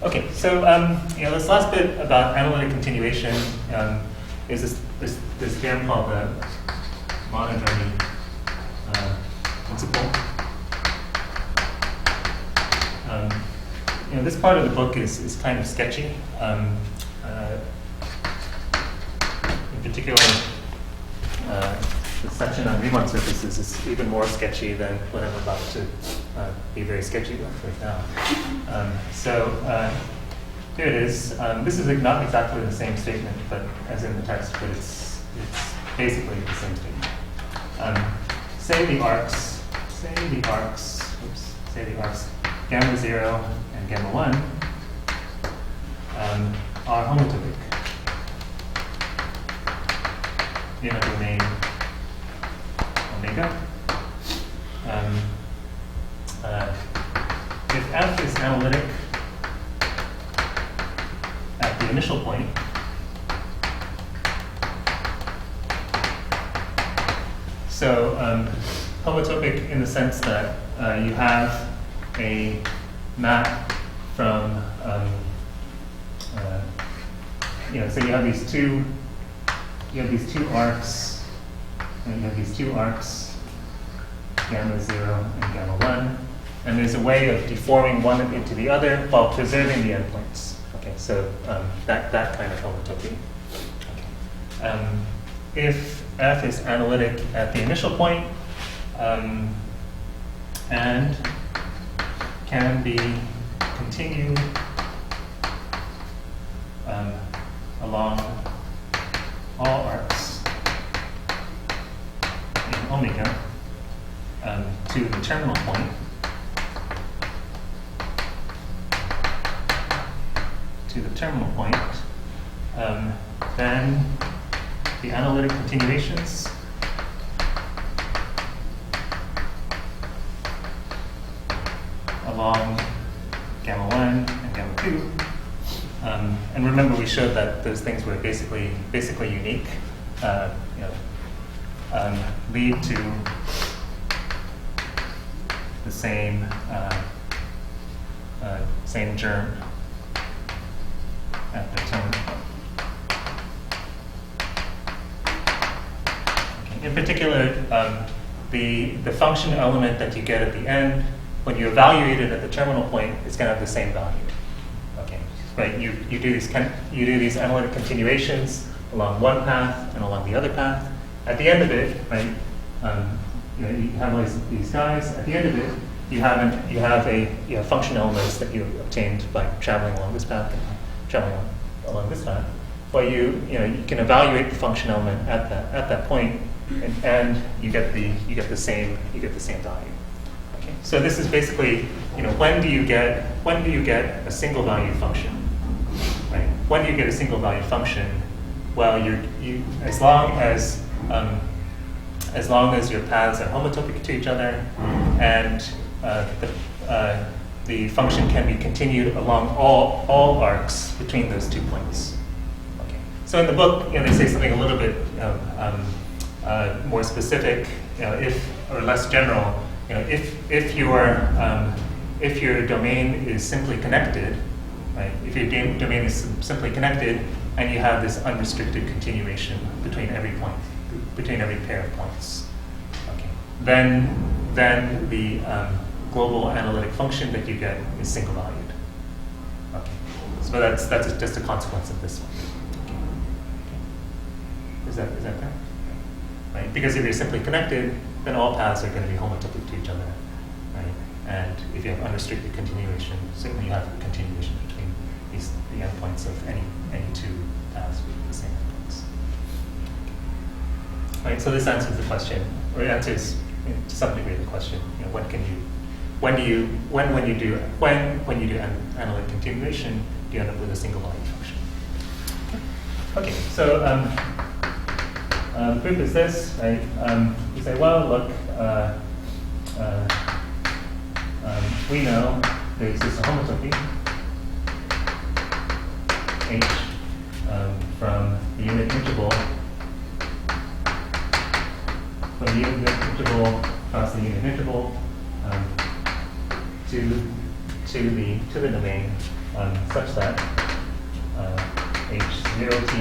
Okay, so this last bit about analytic continuation is this theorem called the Monodromy Principle. This part of the book is kind of sketchy. In particular, the section on Riemann surfaces is even more sketchy than what I'm about to be very sketchy with right now. Here it is. This is not exactly the same statement, but as in the text, but it's basically the same statement. Say the arcs gamma 0 and gamma 1 are homotopic in a domain omega. If F is analytic at the initial point, so homotopic in the sense that you have a map from, so you have these two arcs, and you have these two arcs, gamma 0 and gamma 1, and there's a way of deforming one into the other while preserving the endpoints. Okay, so that kind of homotopy. Okay. If F is analytic at the initial point, and can be continued along all arcs in omega to the terminal point, then the analytic continuations along gamma 1 and gamma 2. And remember, we showed that those things were basically unique. Lead to the same germ at the terminal point. Okay. In particular, the function element that you get at the end, when you evaluate it at the terminal point, it's going to have the same value. Okay, right? You do these analytic continuations along one path and along the other path. At the end of it, right? You have these guys. At the end of it, you have function elements that you obtained by traveling along this path and traveling along this path. But you can evaluate the function element at that point, and you get the same value. Okay. So this is basically when do you get a single value function, right? When do you get a single value function? Well, as long as your paths are homotopic to each other, and the function can be continued along all arcs between those 2 points. Okay. So in the book, they say something a little bit more specific, or less general. If your domain is simply connected, right? If your domain is simply connected, and you have this unrestricted continuation between every pair of points, okay, then the global analytic function that you get is single valued. Okay, so that's just a consequence of this one. Okay. Is that fair? Right? Because if you're simply connected, then all paths are going to be homotopic to each other, right? And if you have unrestricted continuation, certainly you have a continuation between the endpoints of any two paths with the same endpoints. Right. So this answers the question, or it answers to some degree the question. When you do analytic continuation, do you end up with a single value function? Okay. So the proof is this, right? You say, well, look, we know there exists a homotopy H from the unit interval across the unit interval to the domain such that H0t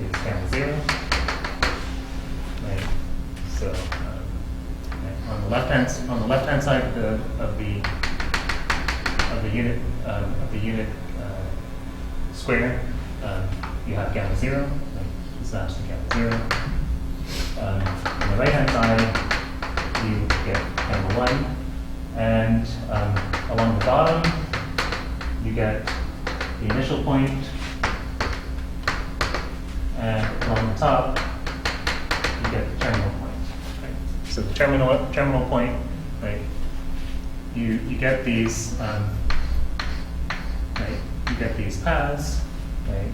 is gamma 0. Right. So right. On the left hand side of the unit square, you have gamma 0. Right. This maps to gamma 0. On the right hand side, you get gamma 1, and along the bottom, you get the initial point, and along the top, you get the terminal point. Right? So the terminal point, right? You get these right? You get these paths, right?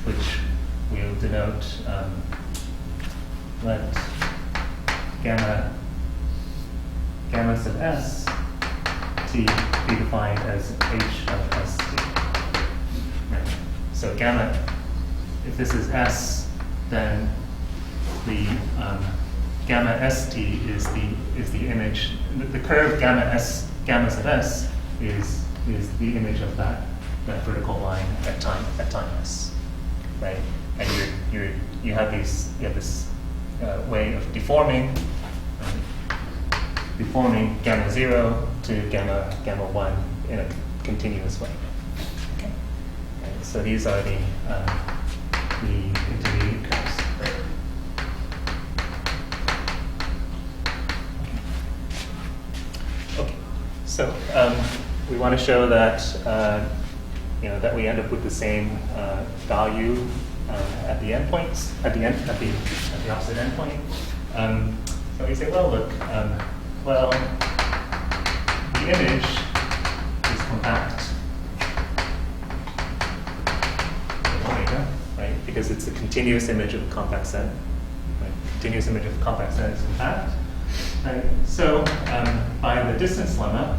Which we'll denote. Let gamma sub s t be defined as h of st. Right. So gamma, if this is s, then the gamma st is the image. The curve gamma sub s is the image of that vertical line at time s, right? And you have this way of deforming gamma 0 to gamma 1 in a continuous way. Okay. Right. So these are the intermediate curves. Okay. So we want to show that that we end up with the same value at the endpoints, at the opposite endpoint. So we say, well, look, well, the image is compact with omega, right? Because it's a continuous image of a compact set. Right? Continuous image of a compact set is compact. Right? So by the distance lemma,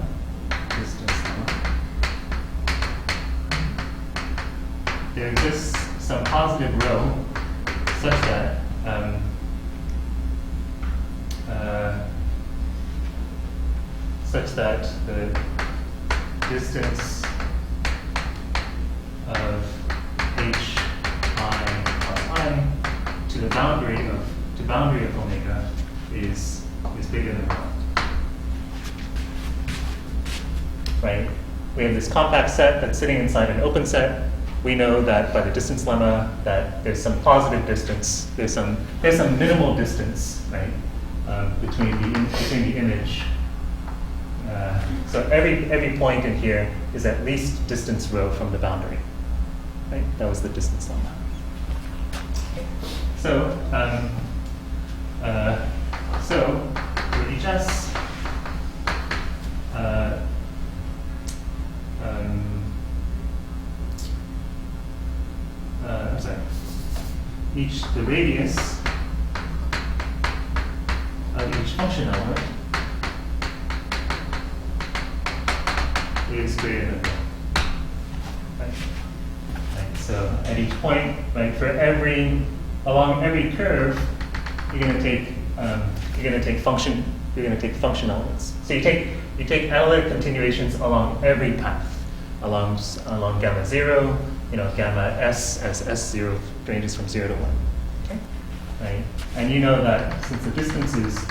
there exists some positive rho such that the distance of h I plus I to the boundary of omega is bigger than 1. Right? We have this compact set that's sitting inside an open set. We know that by the distance lemma that there's some positive distance, there's some minimal distance, right, between the image. So every point in here is at least distance rho from the boundary, right? That was the distance lemma. So for each s, I'm sorry, the radius of each function element is greater than 1. Right? So at each point, right, along every curve, you're going to take function elements. So you take analytic continuations along every path, along gamma 0, gamma s as s0 ranges from 0 to 1. Okay? Right? And you know that since the distance is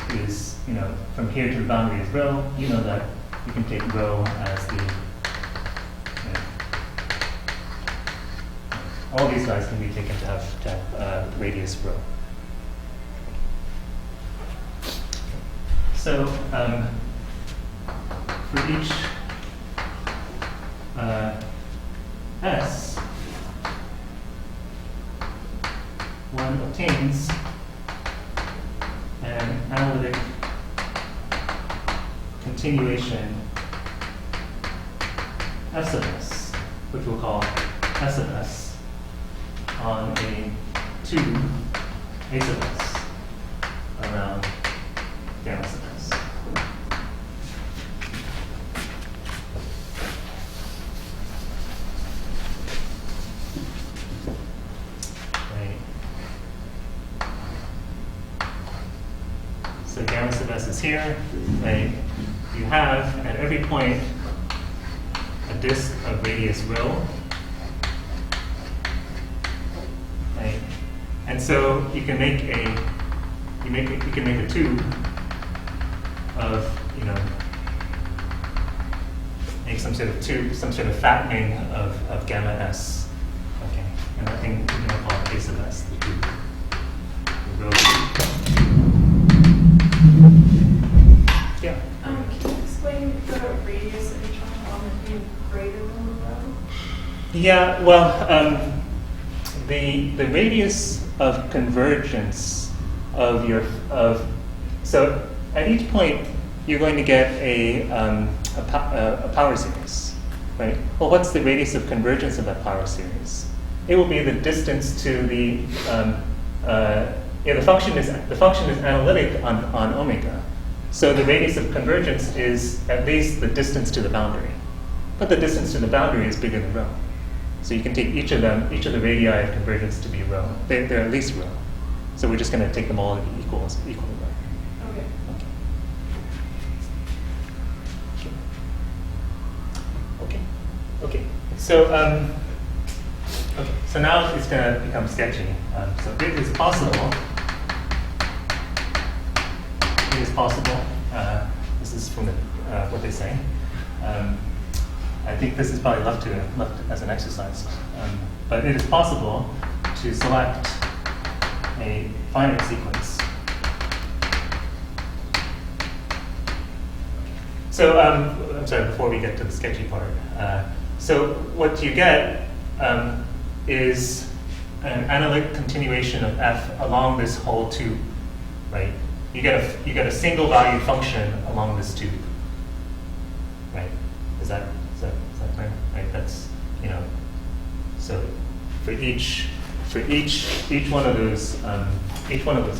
from here to the boundary is rho, you know that you can take rho as all these guys can be taken to have radius rho. So for each s, one obtains an analytic continuation S of s, which we'll call S of s, on a 2 A sub s around gamma sub s. Right. So gamma sub s is here. Right. You have at every point disk of radius rho. Right? And so you can make a tube of, make some sort of tube, some sort of fattening of gamma s. Okay, and I think we're going to call it a sub s, the tube. The rho tube. Yeah. Can you explain the radius of each element being greater than the rho? Yeah. Well, the radius of convergence so at each point you're going to get a power series, right? Well, what's the radius of convergence of that power series? It will be the distance to the function is analytic on omega. So the radius of convergence is at least the distance to the boundary, but the distance to the boundary is bigger than rho. So you can take each of the radii of convergence to be rho. They're at least rho. So we're just going to take them all to be equal to rho. Okay. Okay. So so now it's going to become sketchy. So it is possible. This is from what they say. I think this is probably left as an exercise, but it is possible to select a finite sequence. So I'm sorry, before we get to the sketchy part. So what you get is an analytic continuation of f along this whole tube, right? You get a single value function along this tube, right? Is that clear? Right. That's So for each one of those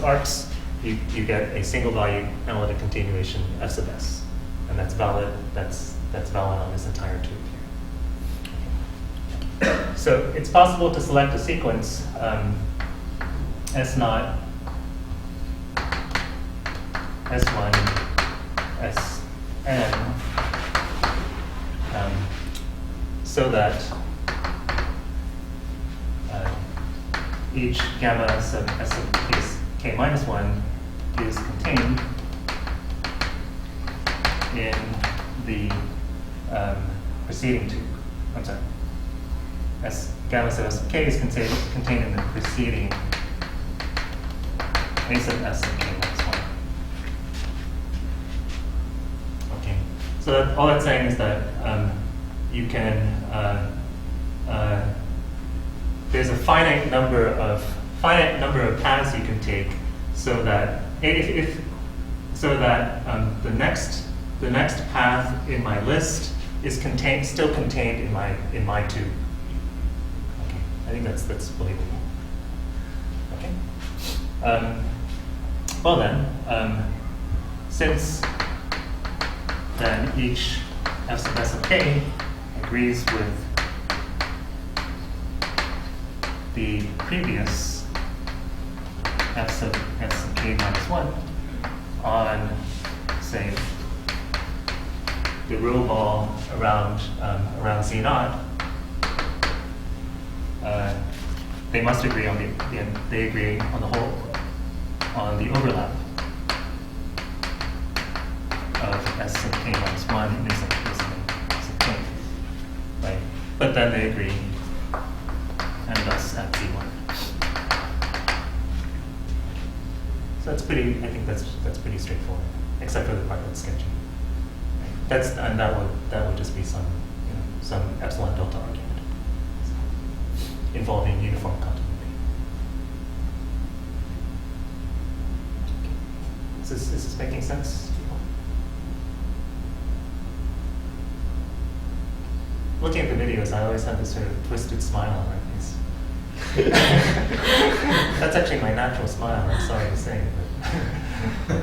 arcs, you get a single value analytic continuation f sub s, and that's valid. That's valid on this entire tube here. So it's possible to select a sequence S naught, S1, Sn, so that each gamma sub S sub k minus 1 is contained in the preceding tube. I'm sorry. Gamma sub S sub k is contained in the preceding A sub S sub k minus 1. Okay. So all that's saying is that you can there's a finite number of paths you can take, so that the next path in my list is still contained in my tube. Okay, I think that's believable. Okay. Well then, since then each f sub s of k agrees with the previous f sub s of k minus 1 on, say, the rho ball around Z naught, they must agree on they agree on the whole, on the overlap of S sub k minus 1 and S sub k, right? But then they agree, and thus at Z1. So that's pretty. I think that's pretty straightforward, except for the part that's sketchy. Right? That would just be some epsilon delta argument involving uniform continuity. Okay. Is this making sense? Looking at the videos, I always have this sort of twisted smile on my face. That's actually my natural smile, I'm sorry to say, but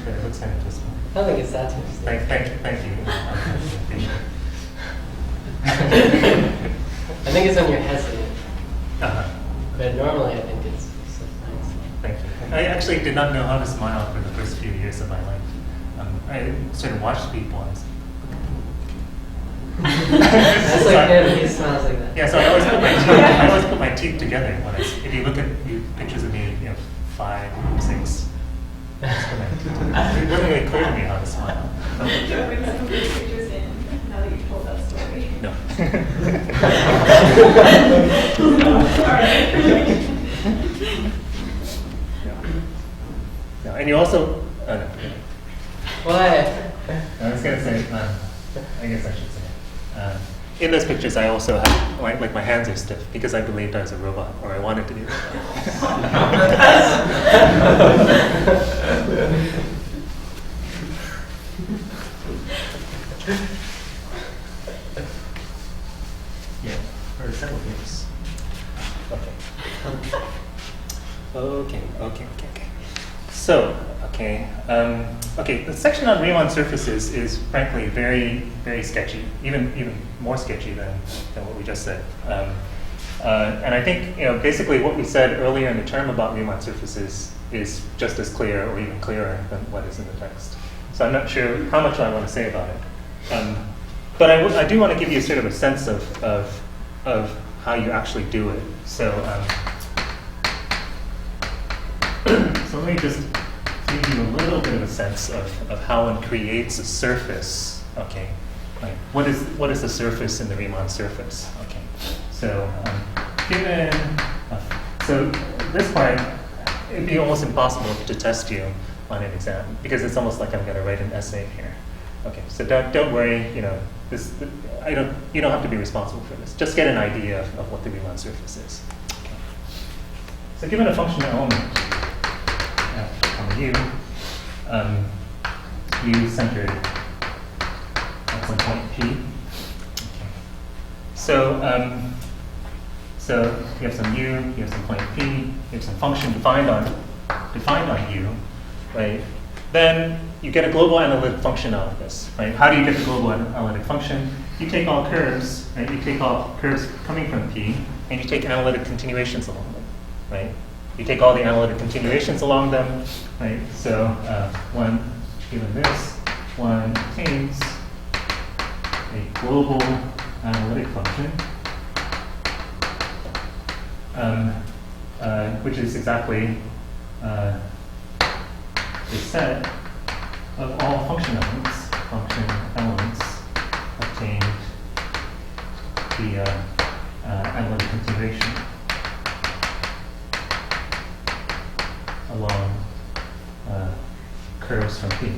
it looks kind of twisted. I don't think it's that twisted. Thank you. I think it's when you're hesitant. Uh-huh. But normally I think it's nice. Thank you. I actually did not know how to smile for the first few years of my life. I sort of watched people and That's like him. He smells like that. Yeah, so I always put my teeth together when if you look at pictures of me, 5, 6. It doesn't really clear to me how to smile. Do you want me to put these pictures in now that you've told that story? No. No, and you also. No. What? I was gonna say. I guess I should say. In those pictures, I also have like my hands are stiff because I believed I was a robot, or I wanted to be a robot. Yeah, or several things. Okay. Okay. So, the section on Riemann surfaces is frankly very, very sketchy, even more sketchy than what we just said. And I think basically what we said earlier in the term about Riemann surfaces is just as clear or even clearer than what is in the text. So I'm not sure how much I want to say about it. But I do want to give you sort of a sense of how you actually do it. So so let me just give you a little bit of a sense of how one creates a surface. Okay, like what is the surface in the Riemann surface? Okay, so so this part, it'd be almost impossible to test you on an exam because it's almost like I'm going to write an essay here. Okay, so don't worry. You don't have to be responsible for this. Just get an idea of what the Riemann surface is. Okay. So given a functional element on U, U centered at some point P. Okay. So you have some U, you have some point P, you have some function defined on U, right? Then you get a global analytic function out of this, right? How do you get the global analytic function? You take all curves, right? You take all curves coming from P, and you take analytic continuations along them, right? You take all the analytic continuations along them, right? So one, given this, one obtains a global analytic function, which is exactly the set of all function elements obtained via analytic continuation along curves from P.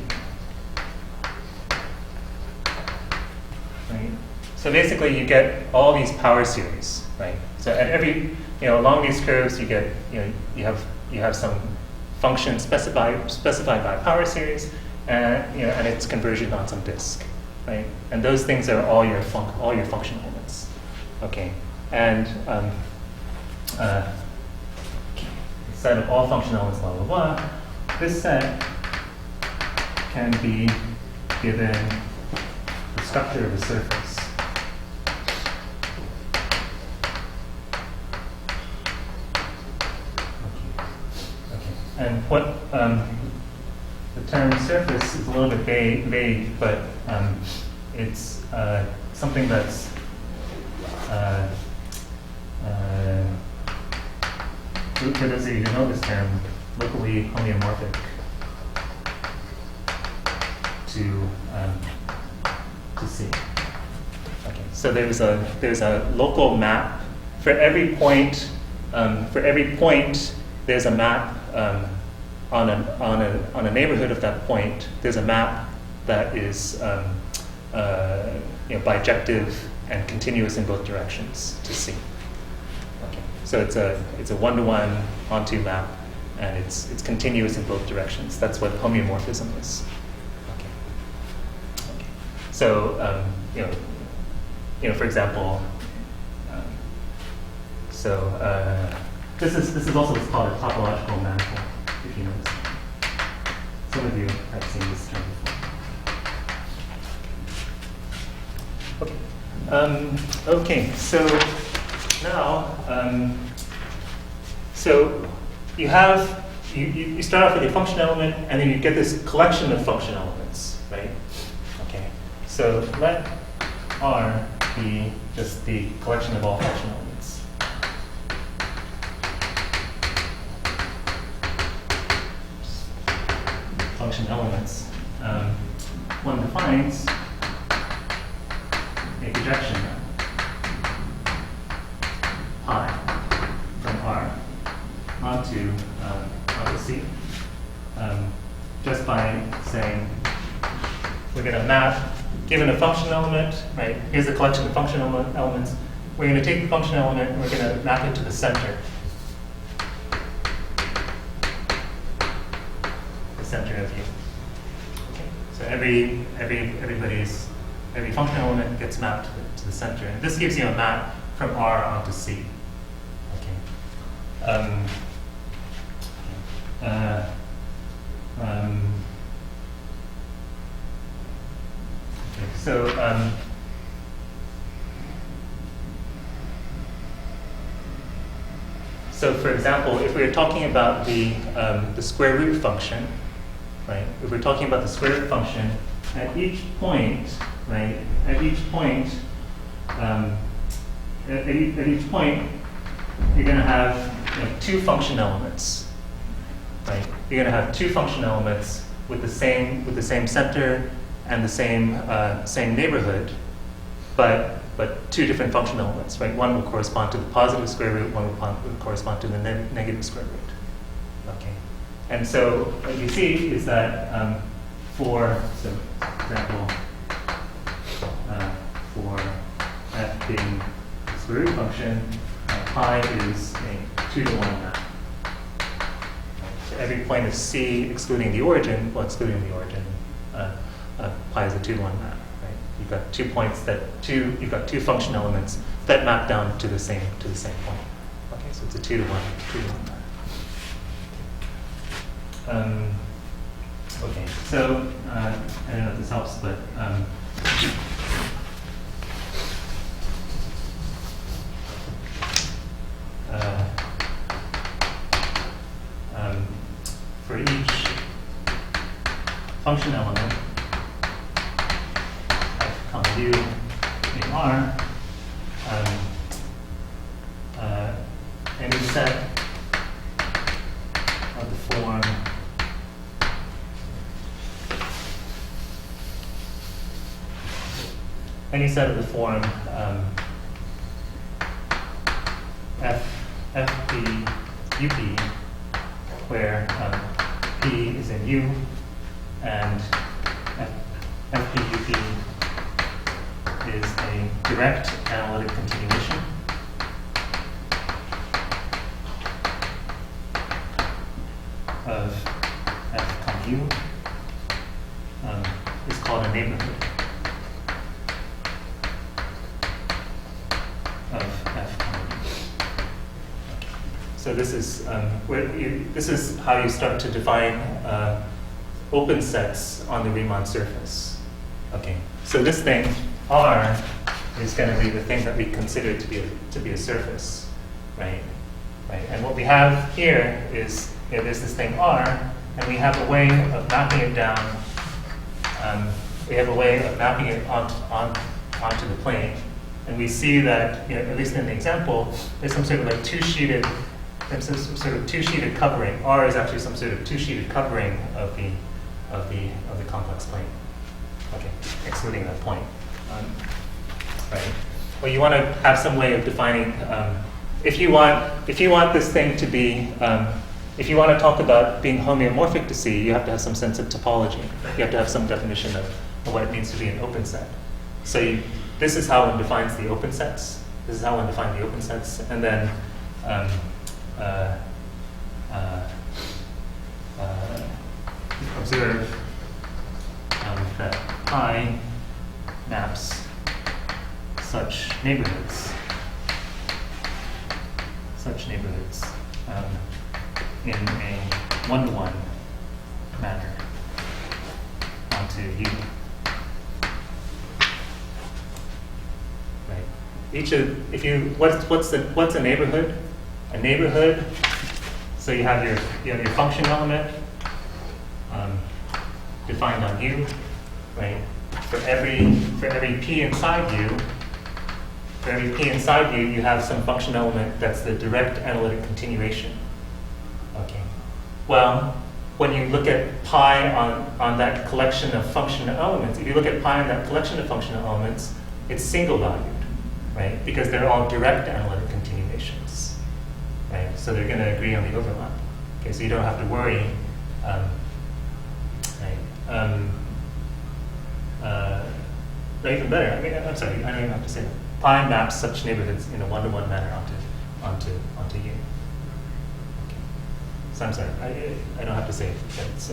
Right? So basically you get all these power series, right? So at every, along these curves you get, you have some function specified by power series, and and its conversion on some disk, right? And those things are all your function elements, okay? And set of all function elements, blah blah blah. This set can be given the structure of a surface. And what the term surface is a little bit vague, but it's something that's for those of you who know this term, locally homeomorphic to C. Okay, so there's a local map for every point. There's a map on a neighborhood of that point. There's a map that is bijective and continuous in both directions to C. Okay, so it's a one-to-one onto map, and it's continuous in both directions. That's what homeomorphism is. Okay. So for example, this is also what's called a topological manifold, if you notice. Some of you have seen this term before. Okay, so now, so you start off with a function element, and then you get this collection of function elements, right? Okay, so let R be just the collection of all function elements. Function elements. One defines a projection pi from R onto C, just by saying we're going to map, given a function element, right? Here's a collection of function elements. We're going to take the function element and we're going to map it to the center. The center of U. Okay. So every function element gets mapped to the center, and this gives you a map from R onto C. Okay. So for example, if we were talking about the square root function, right? If we're talking about the square root function, at each point, right? At each point, you're going to have two function elements, right? You're going to have two function elements with the same center and the same neighborhood, but two different function elements, right? One will correspond to the positive square root, one will correspond to the negative square root. Okay, and so what you see is that for example, for f being the square root function, pi is a 2-to-1 map. So every point of C excluding the origin, pi is a 2-to-1 map. You've got 2 points you've got two function elements that map down to the same point. Okay, so it's a 2-to-1 map. Okay, so I don't know if this helps, but for each function element U in R, any set of the form f p u p, where p is in U and f p u p is a direct analytic continuation of f comma u, is called a neighborhood of f comma u. So this is how you start to define open sets on the Riemann surface. Okay, so this thing R is going to be the thing that we consider to be a surface, right? And what we have here is there's this thing R, and we have a way of mapping it down. We have a way of mapping it onto the plane, and we see that at least in the example, there's some sort of like two-sheeted covering. R is actually some sort of two-sheeted covering of the complex plane. Okay, excluding that point. Right. Well, you want to have some way of defining. If you want this thing to be, if you want to talk about being homeomorphic to C, you have to have some sense of topology. You have to have some definition of what it means to be an open set. So this is how one defines the open sets. This is how one defines the open sets, and then observe that pi maps such neighborhoods in a 1-to-1 manner onto U. Right. What's a neighborhood? A neighborhood. So you have your function element defined on U, right? for every p inside you, you have some function element that's the direct analytic continuation. Okay. Well, when you look at pi on that collection of functional elements, if you look at pi on that collection of functional elements, it's single valued, right? Because they're all direct analytic continuations, right? So they're going to agree on the overlap. Okay, so you don't have to worry, right? Or even better, I mean, I'm sorry, I don't even have to say that. Pi maps such neighborhoods in a one-to-one manner onto U. Okay. So I'm sorry, I don't have to say it. That's,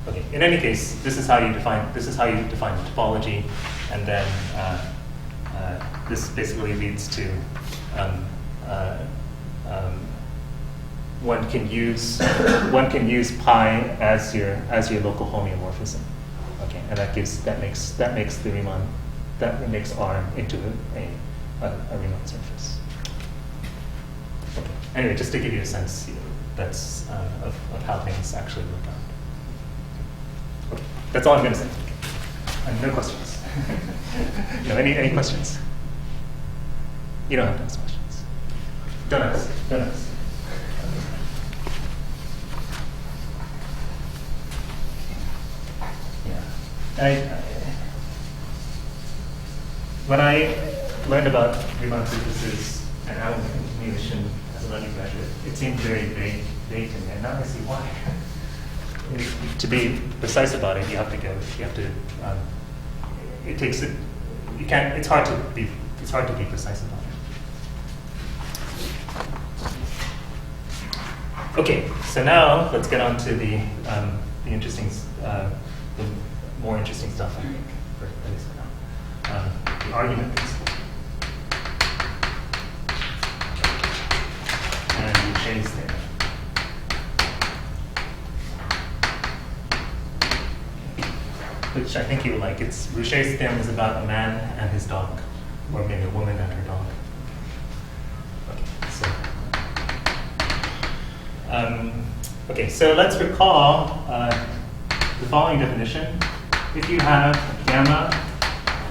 okay. In any case, this is how you define the topology, and then this basically leads to one can use pi as your local homeomorphism. Okay, and that makes the Riemann, that makes R into a Riemann surface. Okay. Anyway, just to give you a sense, that's of how things actually work out. Okay. That's all I'm going to say. And no questions. No, any questions? You don't have to ask questions. Don't ask. When I learned about Riemann surfaces and analytic continuation as an undergraduate, it seemed very vague to me, and now I see why. To be precise about it, you have to go. It takes it. You can't. It's hard to be precise about it. Okay, so now let's get on to the interesting. The more interesting stuff, I think, at least for now. The argument principle. And Rouché's theorem. Which I think you would like. Rouché's theorem is about a man and his dog, or maybe a woman and her dog. Okay, so let's recall the following definition. If you have gamma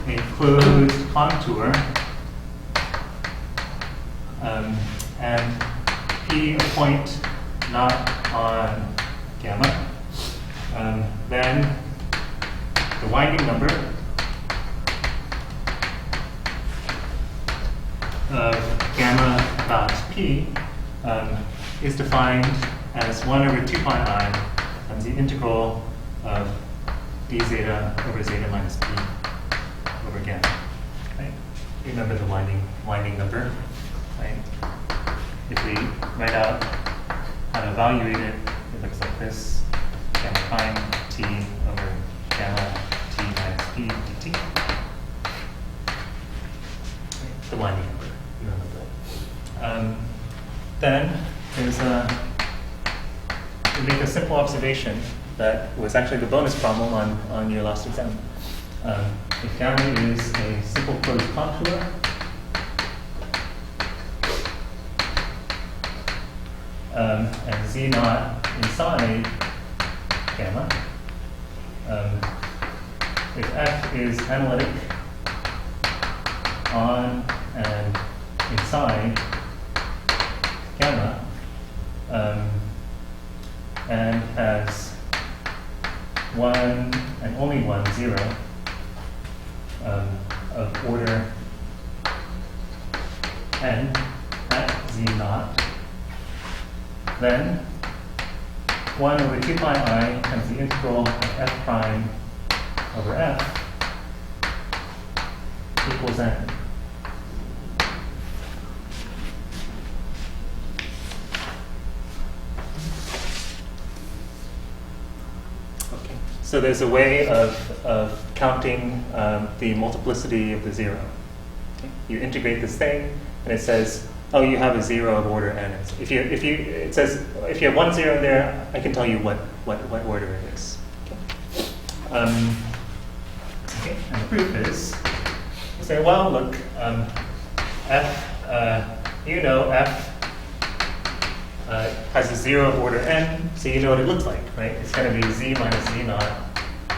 a closed contour and P a point not on gamma, then the winding number of gamma about P is defined as 1 over 2 pi I times the integral of d zeta over zeta minus P over gamma. Right? Remember the winding number. Right? If we write out how to evaluate it, it looks like this: gamma prime T over gamma T minus P dt. The winding number. You remember that. Then there's we make a simple observation that was actually the bonus problem on your last exam. If gamma is a simple closed contour, and z naught inside gamma, if f is analytic on and inside gamma, and has 1 and only 1 0 of order n at z naught, then 1 over 2 pi I times the integral of f prime over f equals n. So there's a way of counting the multiplicity of the zero. Okay? You integrate this thing, and it says, oh, you have a 0 of order n. It says if you have 1 0 there, I can tell you what order it is. Okay, and the proof is, you say, well, look, f, f has a 0 of order n, so you know what it looks like, right? It's going to be z minus z naught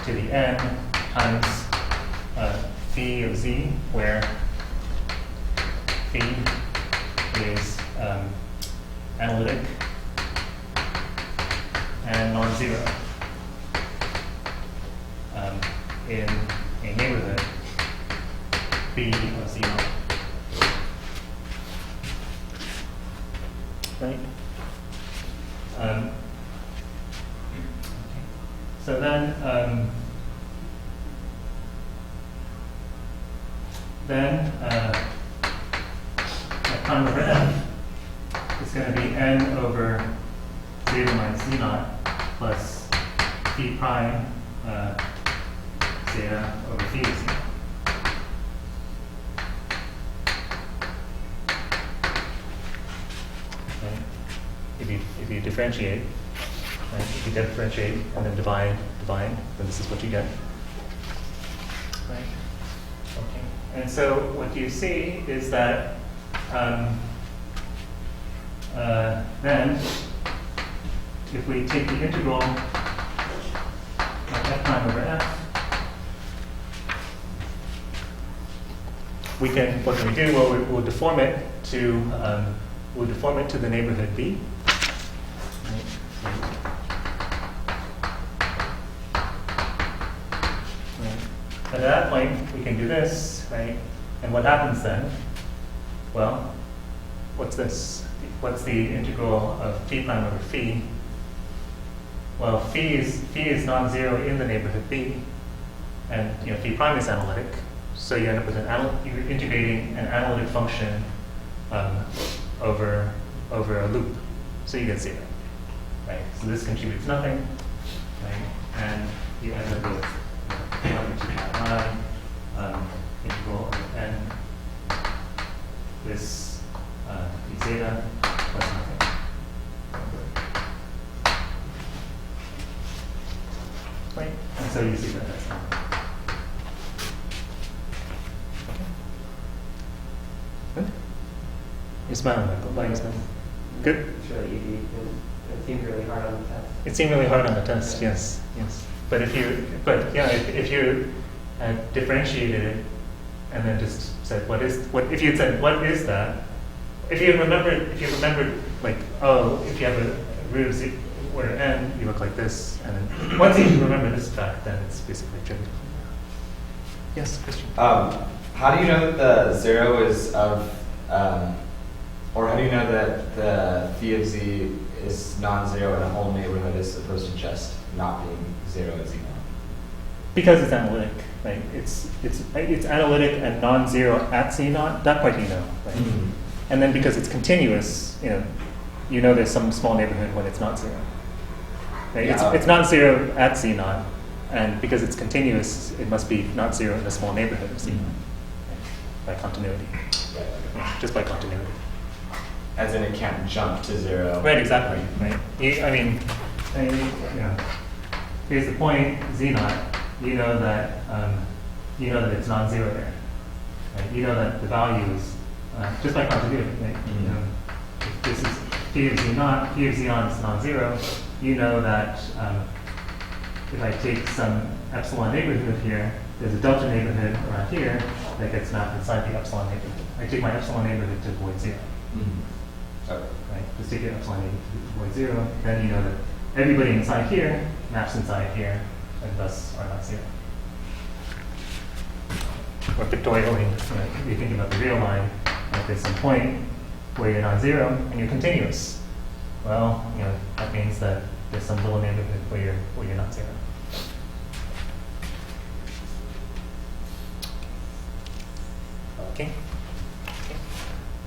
to the n times phi of z, where phi is analytic and non-zero in a neighborhood B of z naught. Right? So then at prime over f is going to be n over zeta minus z naught plus phi prime zeta over phi of z naught. Right? If you differentiate, right? If you differentiate and then divide, then this is what you get. Right? Okay. And so what you see is that then if we take the integral of f prime over f, we can, what can we do? Well, we'll deform it to the neighborhood B. Right. And at that point, we can do this, right? And what happens then? Well, what's this? What's the integral of phi prime over phi? Well, phi is non-zero in the neighborhood B, and phi prime is analytic. So you end up with you're integrating an analytic function over a loop. So you get zero, right? So this contributes nothing, right? And you end up with integral of n this d zeta plus nothing. Right? And so you see that that's not. Good? You're smiling, Michael. Why are you smiling? Good? It's really easy. It seemed really hard on the test. It seemed really hard on the test, yes. But if you had differentiated it and then just said if you had said what is that, if you remembered like, oh, if you have a root of z order n, you look like this, and then once you remember this fact, then it's basically trivial. Yes, Christian. How do you know that the zero is of, or how do you know that the phi of z is non-zero in a whole neighborhood as opposed to just not being zero at z naught? Because it's analytic, right? It's analytic and non-zero at z naught. That part you know, right? Mm-hmm. And then because it's continuous, you know there's some small neighborhood when it's not zero. Right? Yeah. It's not zero at z naught, and because it's continuous, it must be not zero in the small neighborhood of z naught, right? By continuity, yeah, just by continuity. As in it can't jump to zero. Right, exactly. Right. Here's the point, z naught. You know that it's non-zero there. Right? You know that the value is just by continuity. Right? Mm-hmm. If this is phi of z naught is non-zero. You know that if I take some epsilon neighborhood here, there's a delta neighborhood around here that gets mapped inside the epsilon neighborhood. I take my epsilon neighborhood to avoid zero. Mm-hmm. Okay. Right? Just take your epsilon neighborhood to avoid zero. Then you know that everybody inside here maps inside here, and thus are not zero. Or pictorially, you think about the real line, like there's some point where you're non-zero and you're continuous. Well, that means that there's some little neighborhood where you're not zero.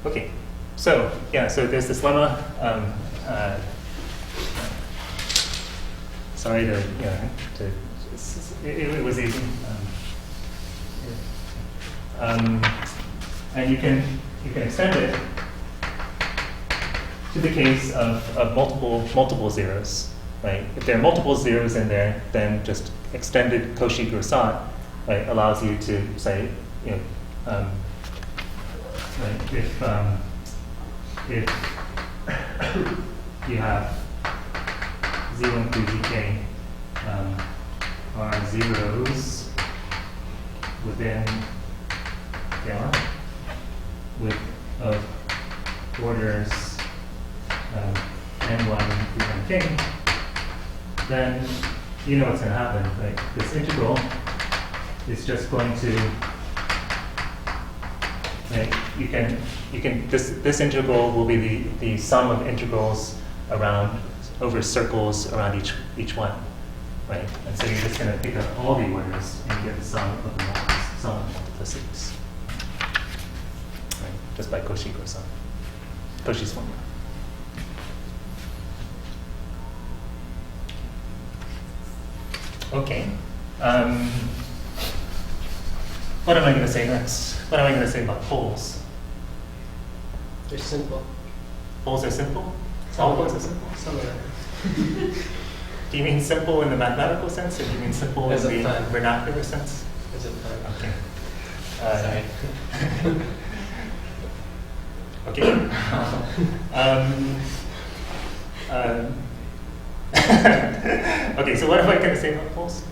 Okay. So there's this lemma. Sorry it was easy. And you can extend it to the case of multiple zeros, right? If there are multiple zeros in there, then just extended Cauchy-Grosset, right, allows you to say, right, if you have z1 through zk are zeros within gamma of orders n1 through nk, then you know what's going to happen, right? This integral is just going to, right? This integral will be the sum of integrals over circles around each one, right? And so you're just going to pick up all the orders and get the sum of the multiplicities, right? Just by Cauchy's formula. Okay. What am I going to say next? What am I going to say about poles? They're simple. Poles are simple? All poles are simple? Some of them. Do you mean simple in the mathematical sense, or do you mean simple As in a the fun. vernacular sense? Is it fun? Okay. Sorry. Okay. Okay, so what am I going to say about poles?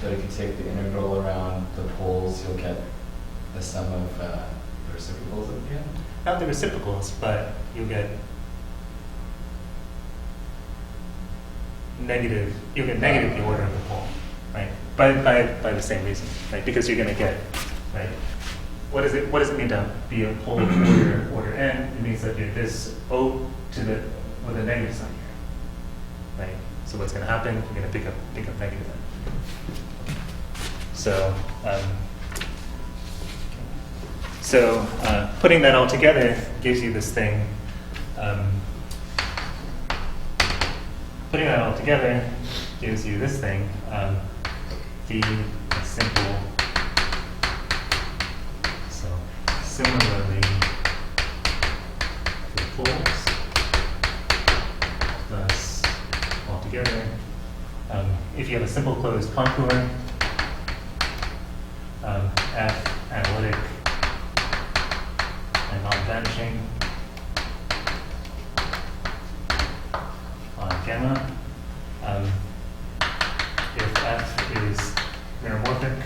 So if you take the integral around the poles, you'll get the sum of the reciprocals at the end? Not the reciprocals, but you'll get negative the order of the pole, right? By the same reason, right? Because you're going to get, right? What does it mean to be a pole of order n? It means that you're this O with a negative sign here, right? So what's going to happen? You're going to pick up negative n. So putting that all together gives you this thing. Putting that all together gives you this thing. The simple. So similarly, for poles, thus altogether, if you have a simple closed contour, F analytic and non-vanishing on gamma. If F is Holomorphic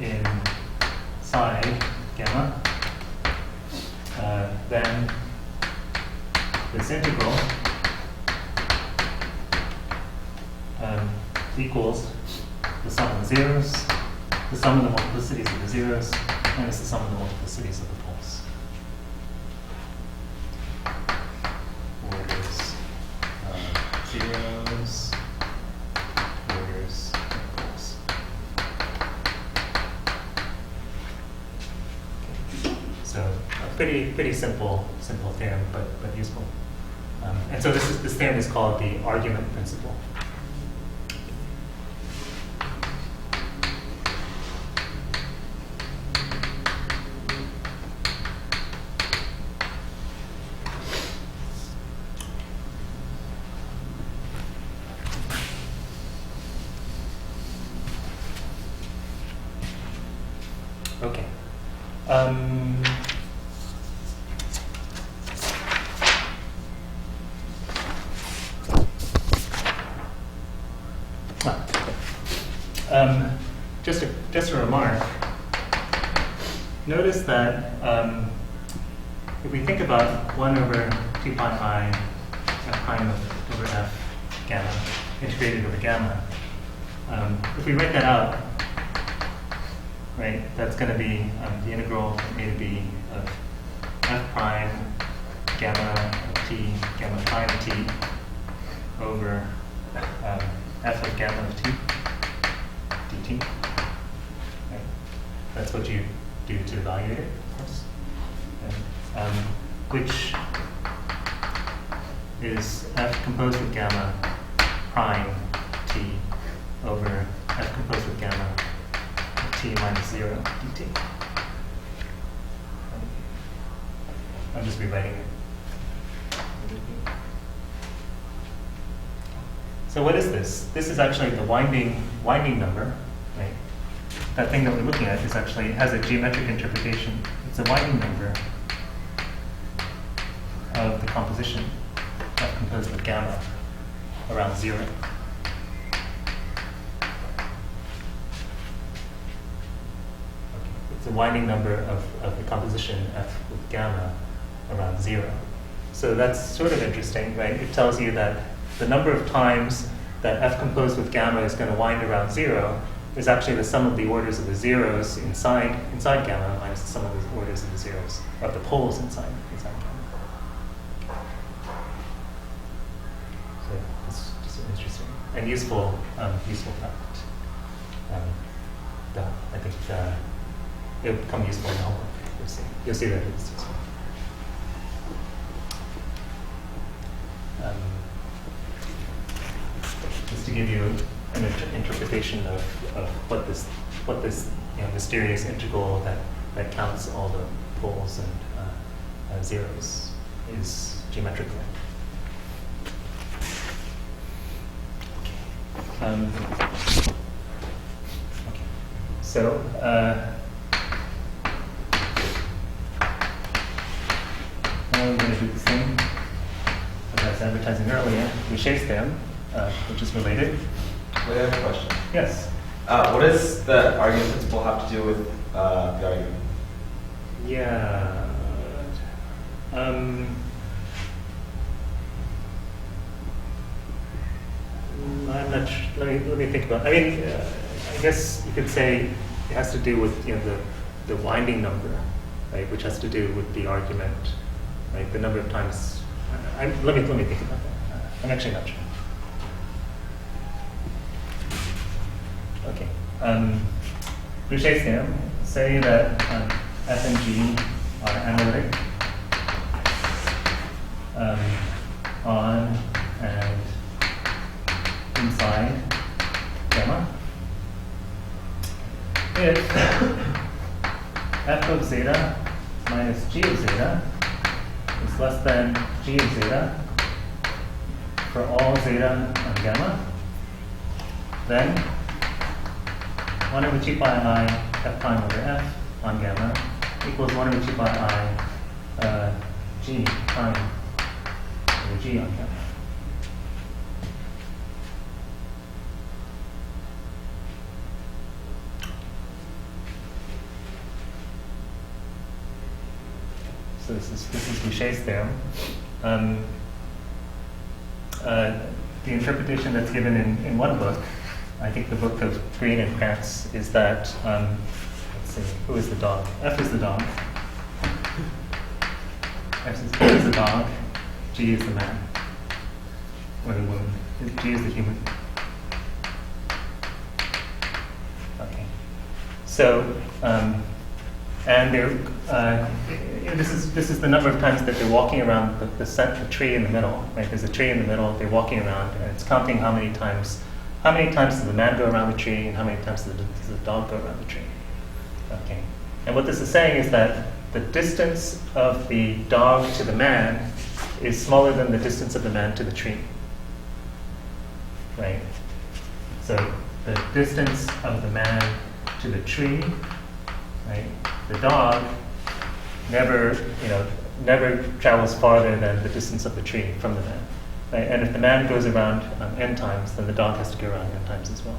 in psi gamma, then this integral equals the sum of the zeros, the sum of the multiplicities of the zeros, minus the sum of the multiplicities of the poles. Orders zeros, orders poles. So a pretty simple theorem, but useful. And so this theorem is called the argument principle. Okay. Just a remark. Notice that if we think about 1 over 2 pi I f prime over f gamma integrated over gamma, if we write that out, right, that's going to be the integral from a to b of f prime gamma of t, gamma prime t over f of gamma of t dt. Right? That's what you do to evaluate it, of course. And, which is f composed with gamma prime t over f composed with gamma t minus 0 dt. I'm just rewriting it. So what is this? This is actually the winding number, right? That thing that we're looking at is actually has a geometric interpretation. It's a winding number composition, F composed with gamma, around 0. It's a winding number of the composition F with gamma around 0. So that's sort of interesting, right? It tells you that the number of times that F composed with gamma is going to wind around 0 is actually the sum of the orders of the zeros inside gamma minus the sum of the orders of the zeros of the poles inside gamma. So it's just interesting and useful fact. I think it will become useful in the homework. You'll see that it's useful. Just to give you an interpretation of what this mysterious integral that counts all the poles and zeros is geometrically. Okay. So now we're going to do the same as I was advertising earlier, Rouché's theorem, which is related. Wait, I have a question. Yes. What does the argument principle have to do with the argument? Yeah. I'm not sure. Let me think about it. I mean, I guess you could say it has to do with the winding number, right, which has to do with the argument, right, the number of times. Let me think about that. I'm actually not sure. Okay. Rouché's theorem, say that F and G are analytic on and inside gamma. If F of zeta minus G of zeta is less than G of zeta for all zeta on gamma, then 1 over 2 pi I F prime over F on gamma equals 1 over 2 pi I G prime over G on gamma. So this is Rouché's theorem. The interpretation that's given in one book, I think the book of Green and Krantz, is that, let's see, who is the dog? F is the dog. F is the dog. G is the man. Or the woman. G is the human. Okay. So, and they're, this is the number of times that they're walking around the tree in the middle. Right? There's a tree in the middle. They're walking around, and it's counting how many times does the man go around the tree, and how many times does the dog go around the tree. Okay. And what this is saying is that the distance of the dog to the man is smaller than the distance of the man to the tree. Right. So the distance of the man to the tree, right? The dog never travels farther than the distance of the tree from the man. Right? And if the man goes around n times, then the dog has to go around n times as well.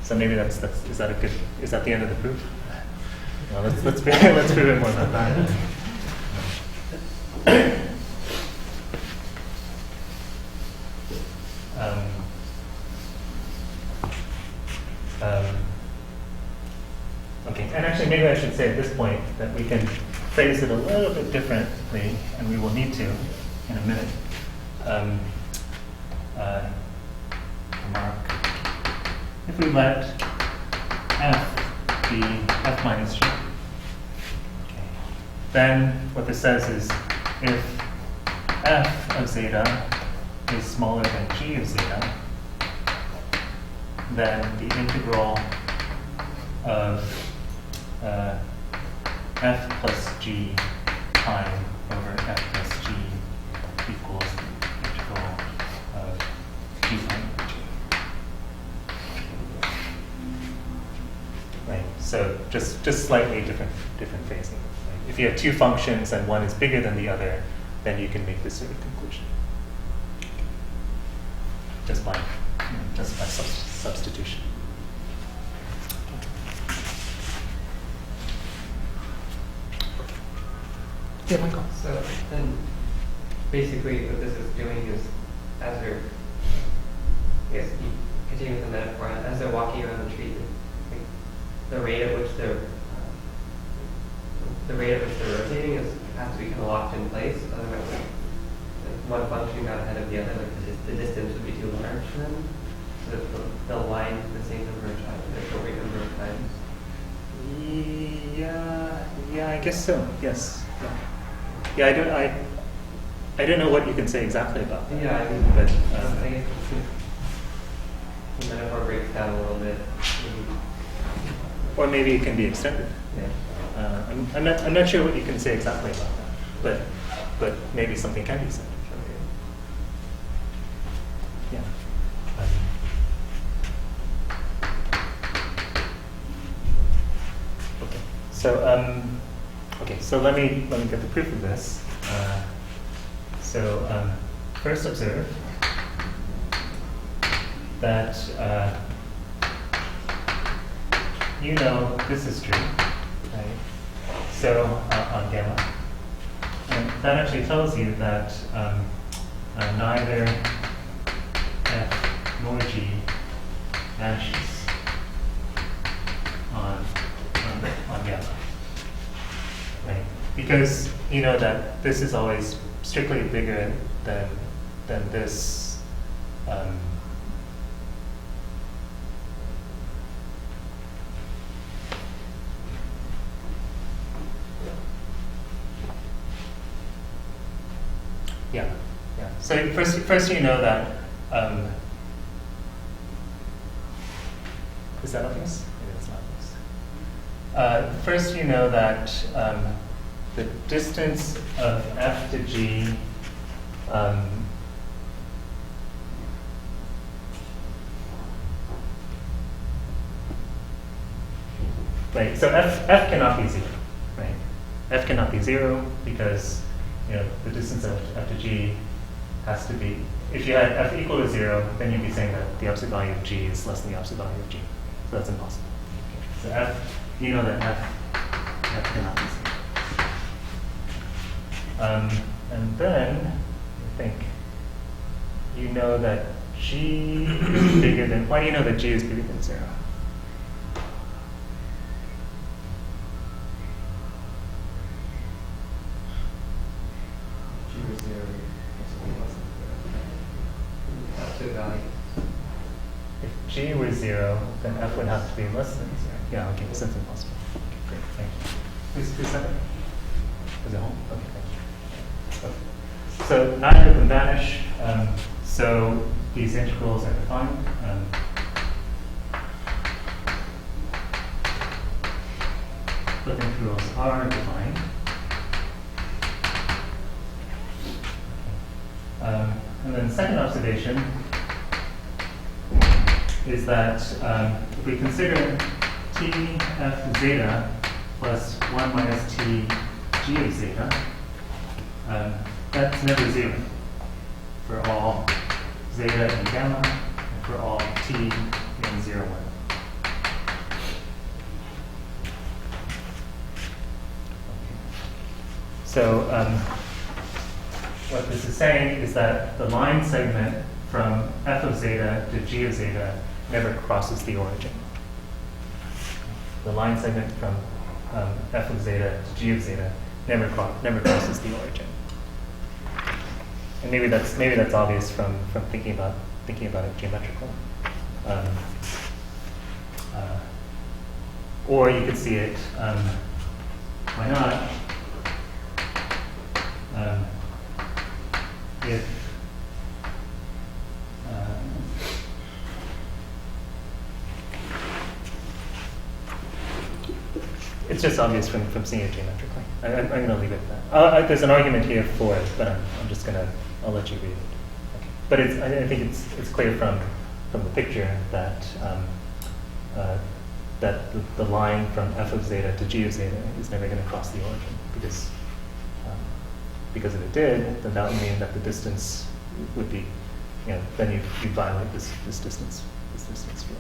So maybe is that the end of the proof? No, let's prove it more about that. Okay, and actually maybe I should say at this point that we can phrase it a little bit differently, and we will need to in a minute. Remark. If we let F be F minus G, okay, then what this says is if F of zeta is smaller than G of zeta, then the integral of F plus G prime over F plus G equals the integral of G prime over G. Right. So just slightly different phrasing. Right? If you have two functions and one is bigger than the other, then you can make this sort of conclusion. Just by substitution. Yeah, Michael. So then, basically, what this is doing is, as they're, I guess, continuing with the metaphor, as they're walking around the tree, like, the rate at which they're rotating has to be kind of locked in place. Otherwise, like, one function got ahead of the other, like the distance would be too large for them. So that they'll line the same number of times, the appropriate number of times. Yeah, I guess so. Yes. Yeah, I don't know what you can say exactly about that. Yeah, I mean, but I guess the metaphor breaks down a little bit. or maybe it can be extended. Yeah. I'm not sure what you can say exactly about that, but maybe something can be said. Okay. Yeah. Okay. So let me get the proof of this. First observe that you know this is true, right? So on gamma, and that actually tells you that neither f nor g vanishes on gamma, right? Because you know that this is always strictly bigger than this. Yeah. So first you know that is that obvious? Maybe it's not obvious. First you know that the distance of f to g right. So f cannot be 0, right? F cannot be 0 because the distance of f to g has to be, if you had f equal to 0, then you'd be saying that the absolute value of g is less than the absolute value of g. So that's impossible. Okay. So you know that f cannot be 0. And then, I think, you know that g is bigger than, why do you know that g is bigger than 0? If g were 0, then f would have to be less than 0. Yeah, okay, so that's impossible. Okay, great, thank you. Who said it? Was it home? Okay, thank you. Okay. So neither of them vanish, so these integrals are defined. Both integrals are defined. And then the second observation is that if we consider t f zeta plus 1 minus t g of zeta, that's never 0 for all zeta and gamma, and for all t in 0, 1. So what this is saying is that the line segment from f of zeta to g of zeta never crosses the origin. The line segment from f of zeta to g of zeta never crosses the origin. And maybe that's obvious from thinking about it geometrically. Or you could see it. Why not? If it's just obvious from seeing it geometrically. I'm going to leave it at that. There's an argument here for it, but I'm just going to, I'll let you read it. Okay. But I think it's clear from the picture that that the line from f of zeta to g of zeta is never going to cross the origin because because if it did, then that would mean that the distance would be, then you violate this distance rule.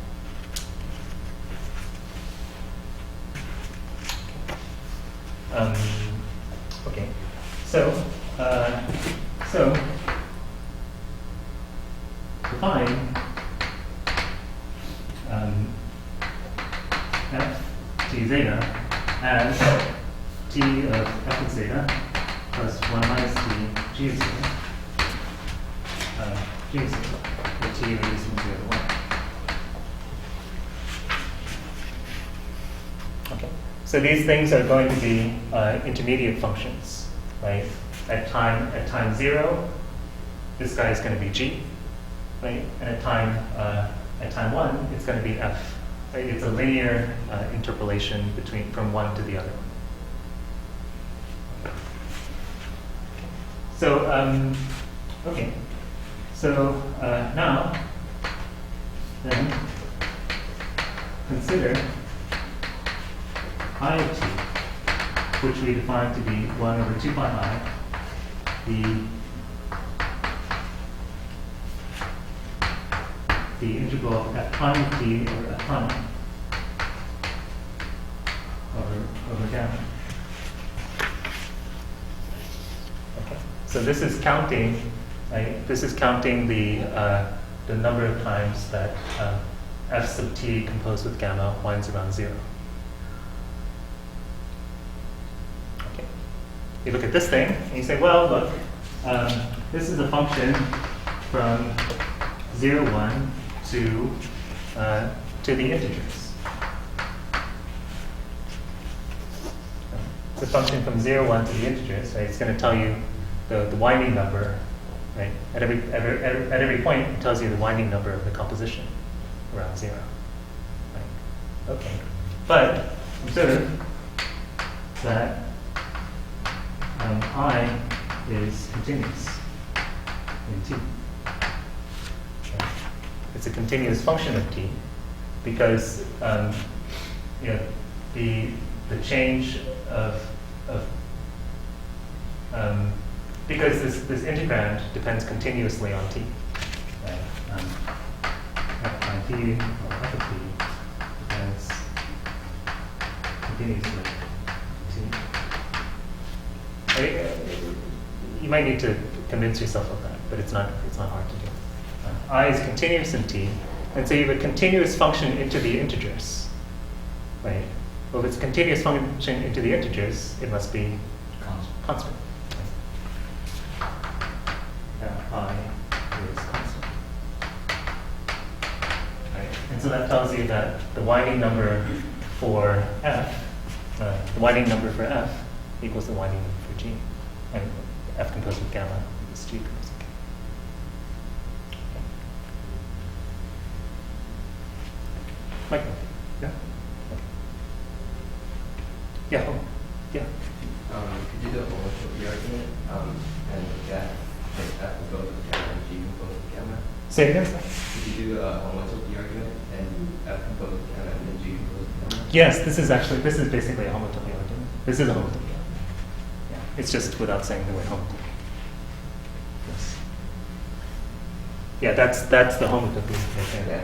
Okay, so define f t zeta as t of f of zeta plus 1 minus t g of zeta, g of zeta, where t reduced from 0 to 1. Okay, so these things are going to be intermediate functions, right? At time 0, this guy is going to be g, right? And at time 1, it's going to be f. Right? It's a linear interpolation from one to the other one. So, okay. So now, then, consider I of t, which we define to be 1 over 2 pi I, the integral of f prime of t over f prime over gamma. Okay. So this is counting, right? This is counting the number of times that f sub t composed with gamma winds around 0. Okay. You look at this thing and you say, well, look, this is a function from 0, 1 to the integers. It's a function from 0, 1 to the integers, right? It's going to tell you the winding number, right? At every point, it tells you the winding number of the composition around 0. Right? Okay. But observe that I is continuous in t. Okay. It's a continuous function of t because the change of because this integrand depends continuously on t. Right? F prime t or f of t depends continuously on t. You might need to convince yourself of that, but it's not hard to do. I is continuous in t, and so you have a continuous function into the integers, right? Well, if it's a continuous function into the integers, it must be constant. I is constant. Right? And so that tells you that the winding number for f, equals the winding number for g, and f composed with gamma is g composed with gamma. Michael, yeah. Yeah. Yeah. Could you do a homotopy argument and get f composed with gamma and g composed with gamma? Say it again. Could you do a homotopy argument and f composed with gamma and then g composed with gamma? Yes, this is basically a homotopy argument. This is a homotopy argument. Yeah. It's just without saying the word homotopy. Yes. Yeah, that's the homotopy. Yeah.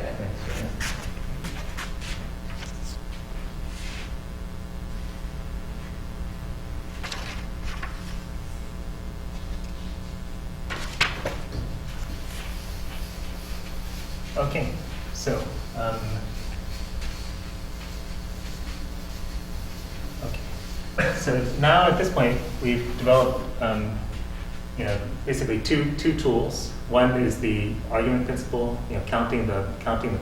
Okay, so so now at this point we've developed basically two tools. One is the argument principle, counting the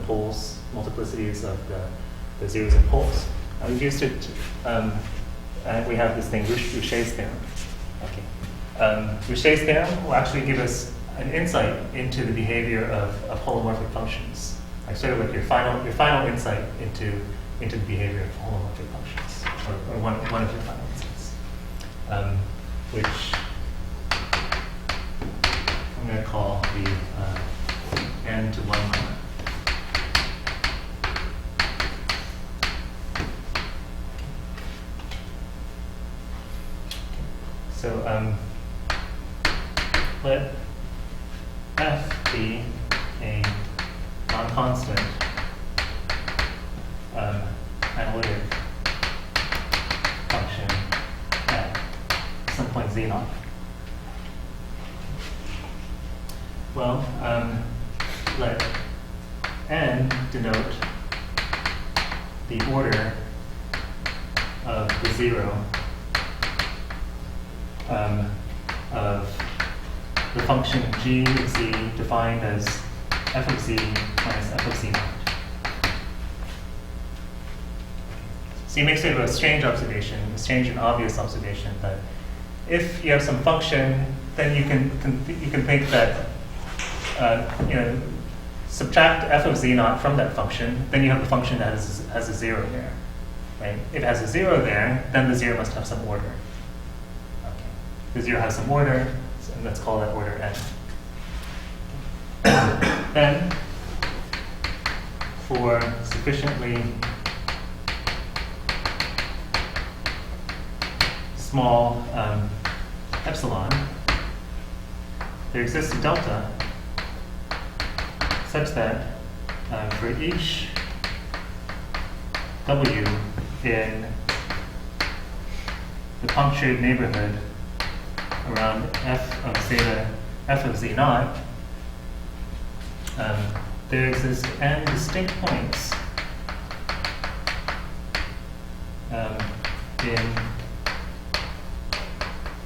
poles, multiplicities of the zeros and poles. We've used it, and we have this thing, Rouché's theorem. Okay, Rouché's theorem will actually give us an insight into the behavior of holomorphic functions, like sort of like your final insight into the behavior of holomorphic functions, or one of your final insights, which I'm going to call the n to 1 lemma. So constant analytic function at some point z naught? Well, let n denote the order of the zero of the function g of z defined as f of z minus f of z naught. So you make sort of a strange observation, a strange and obvious observation, that if you have some function, then you can think that subtract f of z naught from that function, then you have a function that has a zero there. Right? If it has a zero there, then the zero must have some order. Okay. The zero has some order, so let's call that order n. Then, for sufficiently small epsilon, there exists a delta such that for each w in the punctured neighborhood around f of z naught, there exist n distinct points in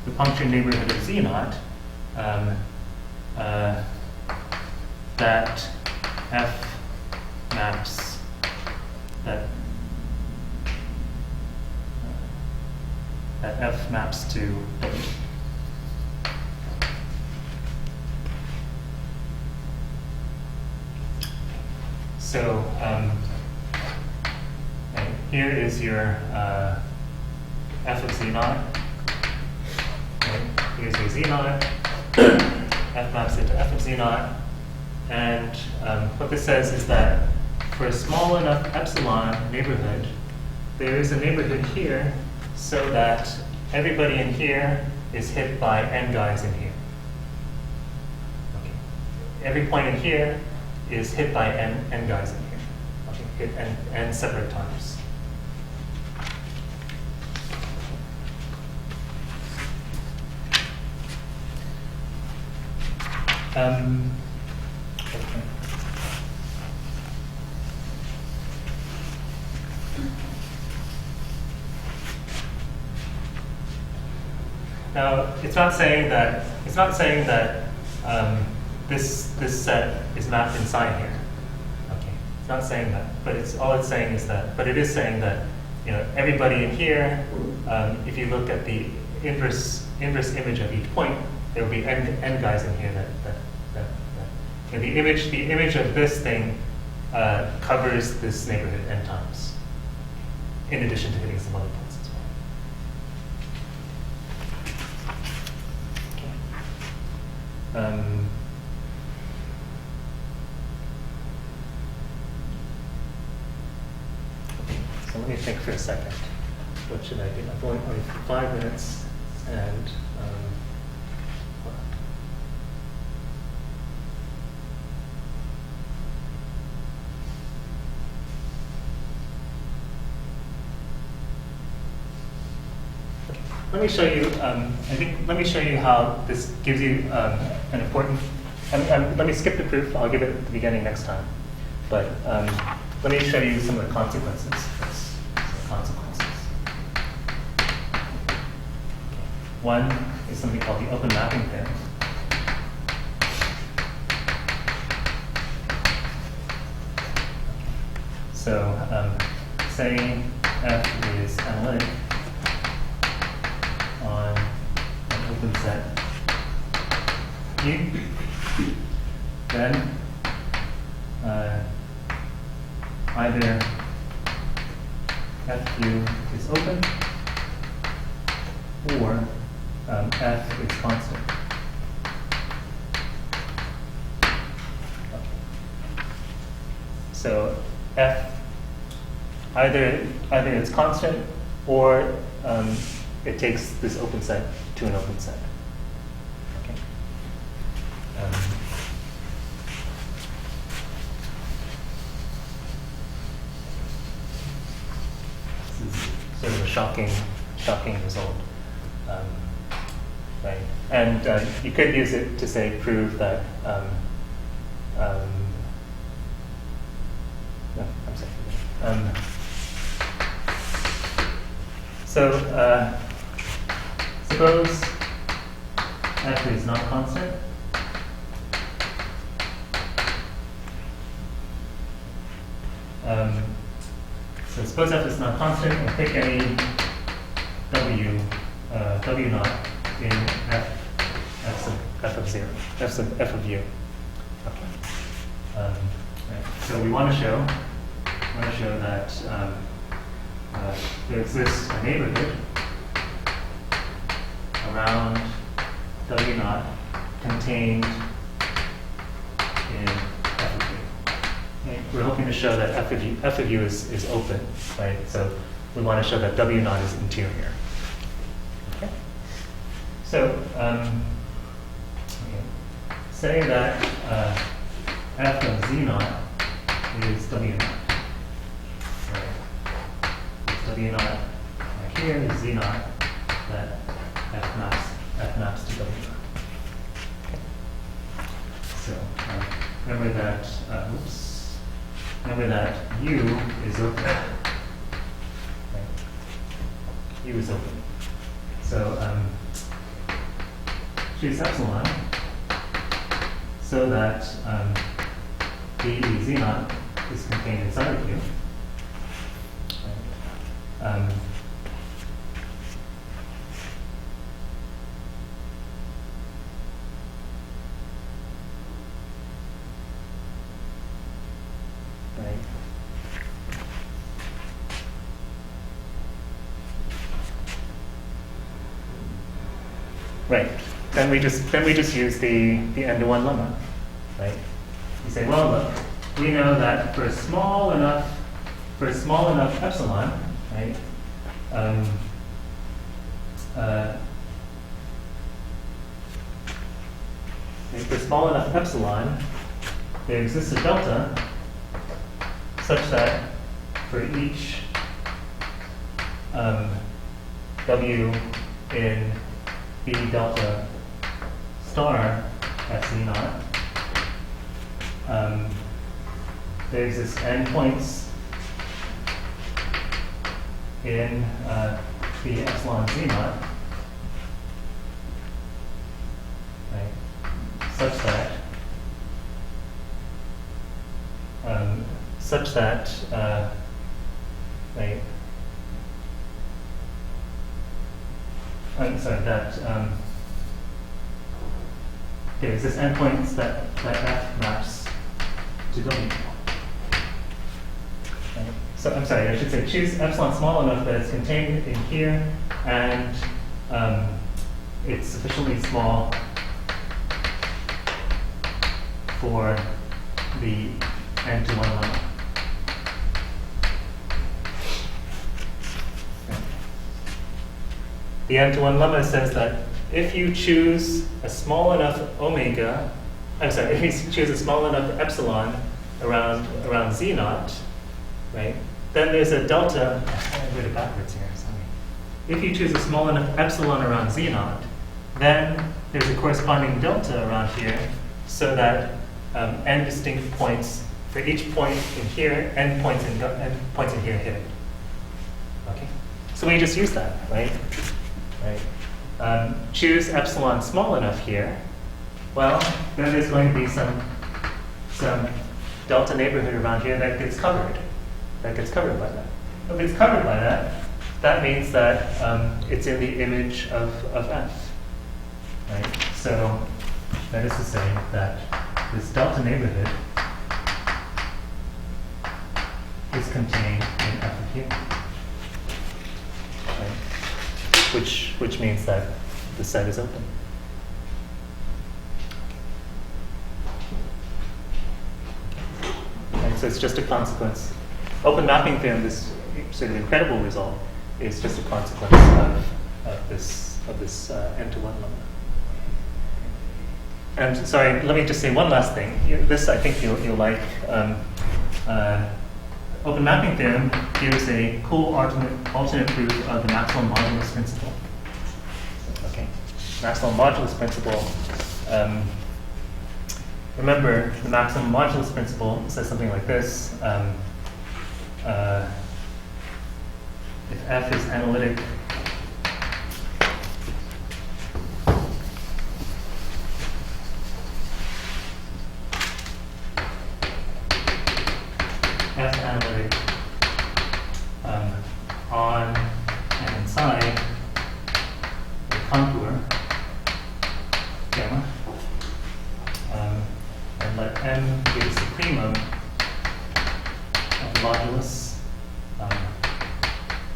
the punctured neighborhood of z naught that f maps that f maps to w. So here is your f of z naught. Here's your z naught. F maps it to f of z naught. And what this says is that for a small enough epsilon neighborhood, there is a neighborhood here so that everybody in here is hit by n guys in here. Okay. Every point in here is hit by n guys in here. Okay. Hit n separate times. Okay. Now, it's not saying that this set is mapped inside here. Okay, it's not saying that, but it is saying that everybody in here, if you look at the inverse image of each point, there will be n guys in here the image of this thing covers this neighborhood n times, in addition to hitting some other points as well. Okay. So let me think for a second. What should I do? I've only 5 minutes, and let me show you. Let me show you how this gives you an important. Let me skip the proof. I'll give it at the beginning next time. But let me show you some of the consequences. One is something called the open mapping theorem. So say f is analytic on an open set U, then either Fu is open or F is constant. Okay. So F either it's constant or it takes this open set to an open set. Okay. shocking result. Right? And you could use it to say prove that. No, I'm sorry. So suppose f is not constant. So suppose f is not constant, and pick any w naught in f of 0, f of u. Okay. Right. So we want to show that there exists a neighborhood around w naught contained in f of u. Right? We're hoping to show that f of u is open, right? So we want to show that w naught is interior. Okay. So say that f of z naught is w naught. Right? It's w naught here is z naught that f maps to w naught. Okay. So remember that u is open. Right? U is open. So choose epsilon so that the z naught is contained inside of u. Right? Right. Then we just use the n-to-1 lemma, right? You say, well, look, we know that for a small enough epsilon, right? For small enough epsilon, there exists a delta such that for each w in b delta star f z naught, there exists n points in the epsilon z naught, right, such that right, I'm sorry, that there exists n points that f maps to w. Right. So I'm sorry, I should say choose epsilon small enough that it's contained in here, and it's sufficiently small for the n-to-1 lemma. The n-to-1 lemma says that if you choose a small enough omega, if you choose a small enough epsilon around z naught, right, then there's a delta. I wrote it backwards here, sorry. If you choose a small enough epsilon around z naught, then there's a corresponding delta around here, so that n distinct points for each point in here, n points in here hit it. Okay, so we just use that, right? Right. Choose epsilon small enough here. Well, then there's going to be some delta neighborhood around here that gets covered. That gets covered by that. If it's covered by that, that means that it's in the image of f. Right. So that is to say that this delta neighborhood is contained in f of u. Right. Which means that the set is open. And so it's just a consequence. Open mapping theorem, this sort of incredible result, is just a consequence of this n-to-1 lemma. And sorry, let me just say one last thing. This I think you'll like. open mapping theorem gives a cool alternate proof of the maximum modulus principle. Okay, maximum modulus principle. Remember, the maximum modulus principle says something like this. If f is analytic, f analytic on and inside the contour gamma, and let M be the supremum of the modulus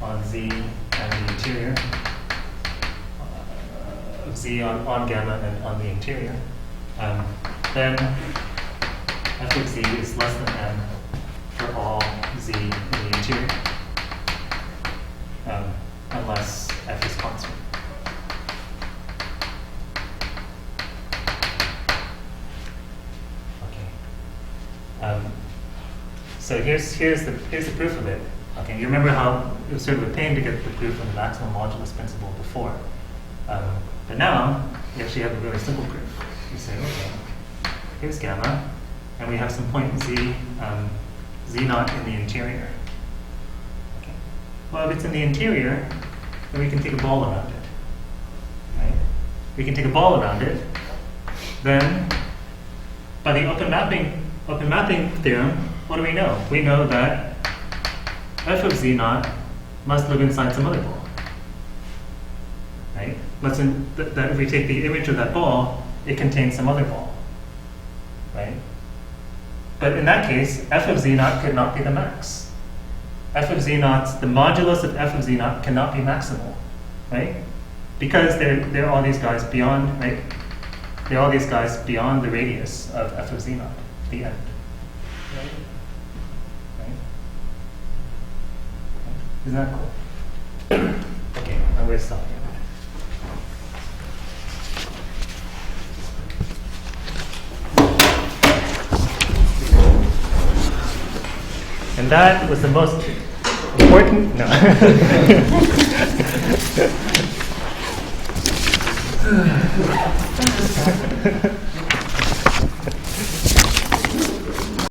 on Z and the interior, of Z on gamma and on the interior, then f of Z is less than M for all Z in the interior, unless f is constant. So here's the proof of it. Okay, you remember how it was sort of a pain to get the proof of the maximum modulus principle before, but now you actually have a really simple proof. You say, okay, here's gamma, and we have some point z, z naught in the interior. Okay. Well, if it's in the interior, then we can take a ball around it. Right? We can take a ball around it. Then, by the open mapping theorem, what do we know? We know that f of z naught must live inside some other ball. Right? That if we take the image of that ball, it contains some other ball. Right? But in that case, f of z naught could not be the max. F of z naught, the modulus of f of z naught cannot be maximal. Right? Because there are all these guys beyond, right? There are all these guys beyond the radius of f of z naught, the end. Right? Isn't that cool? Okay, now we're stopping. And that was the most important. No.